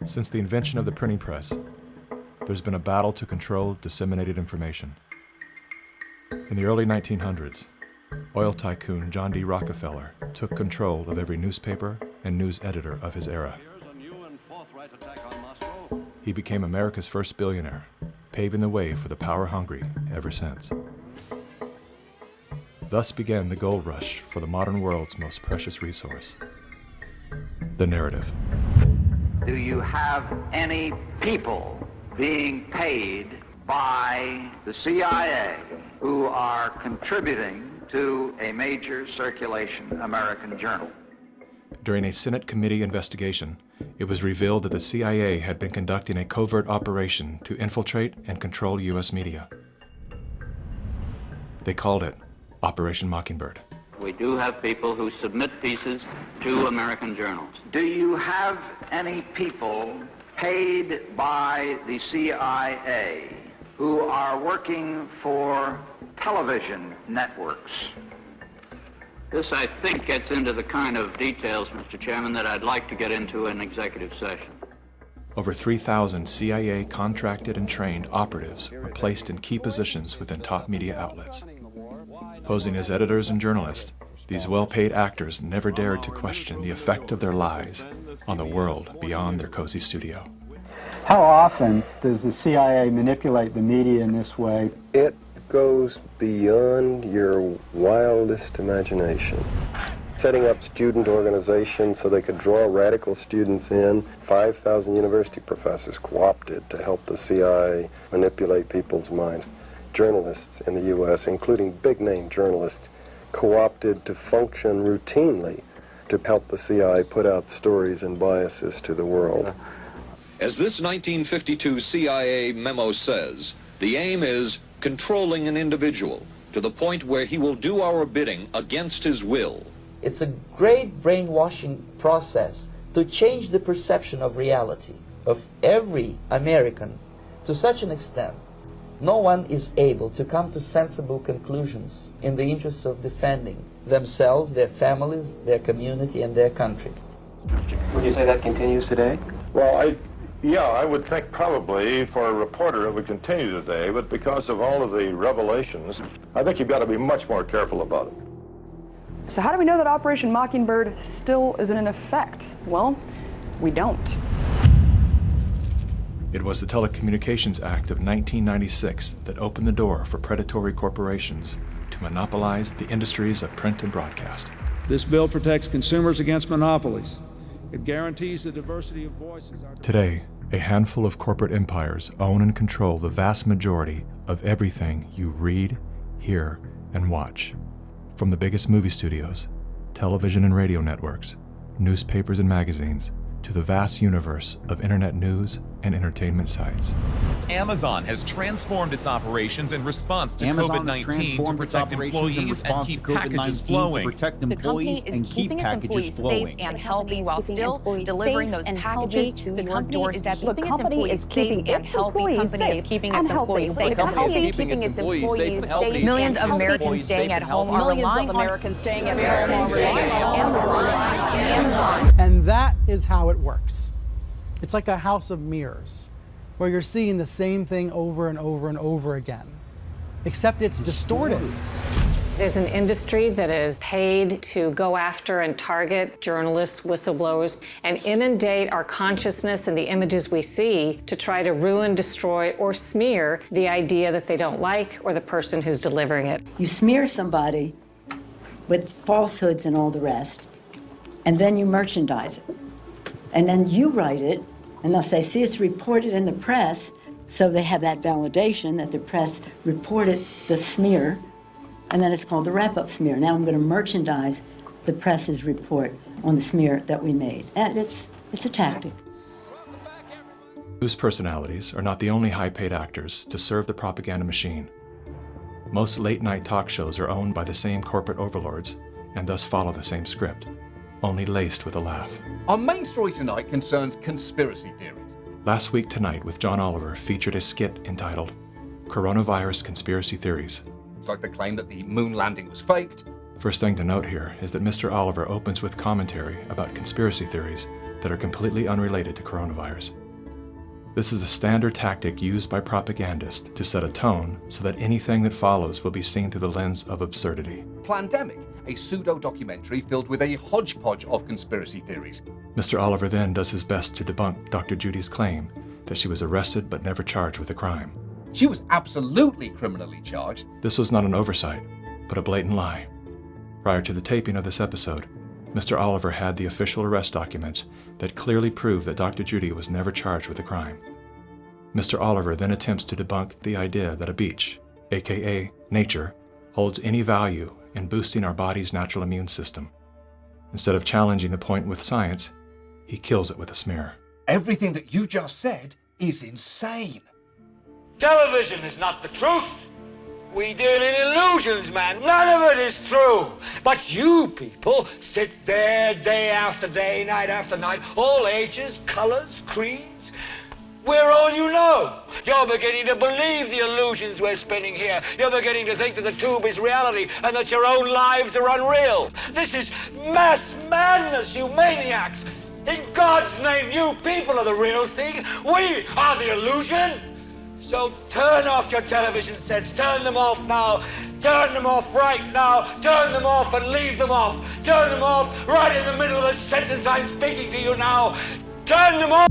Since the invention of the printing press, there's been a battle to control disseminated information. In the early 1900s, oil tycoon John D. Rockefeller took control of every newspaper and news editor of his era. He became America's first billionaire, paving the way for the power-hungry ever since. Thus began the gold rush for the modern world's most precious resource, the narrative. Do you have any people being paid by the CIA who are contributing to a major circulation American journal? During a Senate committee investigation, it was revealed that the CIA had been conducting a covert operation to infiltrate and control U.S. media. They called it Operation Mockingbird. We do have people who submit pieces to American journals. Do you have any people paid by the CIA who are working for television networks? This, I think, gets into the kind of details, Mr. Chairman, that I'd like to get into in executive session. Over 3,000 CIA contracted and trained operatives were placed in key positions within top media outlets. Posing as editors and journalists, these well-paid actors never dared to question the effect of their lies on the world beyond their cozy studio. How often does the CIA manipulate the media in this way? It goes beyond your wildest imagination. Setting up student organizations so they could draw radical students in. 5,000 university professors co-opted to help the CIA manipulate people's minds. Journalists in the U.S., including big-name journalists, co-opted to function routinely to help the CIA put out stories and biases to the world. As this 1952 CIA memo says, the aim is controlling an individual to the point where he will do our bidding against his will. It's a great brainwashing process to change the perception of reality of every American to such an extent no one is able to come to sensible conclusions in the interests of defending themselves, their families, their community, and their country. Would you say that continues today? Well, I would think probably for a reporter it would continue today, but because of all of the revelations, I think you've got to be much more careful about it. So how do we know that Operation Mockingbird still isn't in effect? Well, we don't. It was the Telecommunications Act of 1996 that opened the door for predatory corporations to monopolize the industries of print and broadcast. This bill protects consumers against monopolies. It guarantees the diversity of voices. Today, a handful of corporate empires own and control the vast majority of everything you read, hear, and watch. From the biggest movie studios, television and radio networks, newspapers and magazines, to the vast universe of internet news and entertainment sites. Amazon has transformed its operations in response to COVID-19 to protect employees and keep packages flowing. The company is keeping its employees safe and healthy while still delivering those packages to your doorstep. The company is keeping its employees safe. The company is keeping its employees safe. Millions of Americans staying at home are relying on Amazon. And that is how it works. It's like a house of mirrors, where you're seeing the same thing over and over and over again, except it's distorted. There's an industry that is paid to go after and target journalists, whistleblowers, and inundate our consciousness and the images we see to try to ruin, destroy, or smear the idea that they don't like or the person who's delivering it. You smear somebody with falsehoods and all the rest, and then you merchandise it. And then you write it, and they'll say, see, it's reported in the press, so they have that validation that the press reported the smear, and then it's called the wrap-up smear. Now I'm going to merchandise the press's report on the smear that we made. And it's a tactic. News personalities are not the only high-paid actors to serve the propaganda machine. Most late-night talk shows are owned by the same corporate overlords and thus follow the same script, only laced with a laugh. Our main story tonight concerns conspiracy theories. Last Week Tonight with John Oliver featured a skit entitled Coronavirus Conspiracy Theories. It's like the claim that the moon landing was faked, First thing to note here is that Mr. Oliver opens with commentary about conspiracy theories that are completely unrelated to coronavirus. This is a standard tactic used by propagandists to set a tone so that anything that follows will be seen through the lens of absurdity. Plandemic, a pseudo-documentary filled with a hodgepodge of conspiracy theories. Mr. Oliver then does his best to debunk Dr. Judy's claim that she was arrested but never charged with a crime. She was absolutely criminally charged. This was not an oversight, but a blatant lie. Prior to the taping of this episode, Mr. Oliver had the official arrest documents that clearly prove that Dr. Judy was never charged with a crime. Mr. Oliver then attempts to debunk the idea that a beach, aka nature, holds any value in boosting our body's natural immune system. Instead of challenging the point with science, he kills it with a smear. Everything that you just said is insane. Television is not the truth. We deal in illusions, man. None of it is true. But you people sit there day after day, night after night, all ages, colors, creeds. We're all you know. You're beginning to believe the illusions we're spinning here. You're beginning to think that the tube is reality and that your own lives are unreal. This is mass madness, you maniacs. In God's name, you people are the real thing. We are the illusion. So turn off your television sets. Turn them off now. Turn them off right now. Turn them off and leave them off. Turn them off right in the middle of the sentence I'm speaking to you now. Turn them off.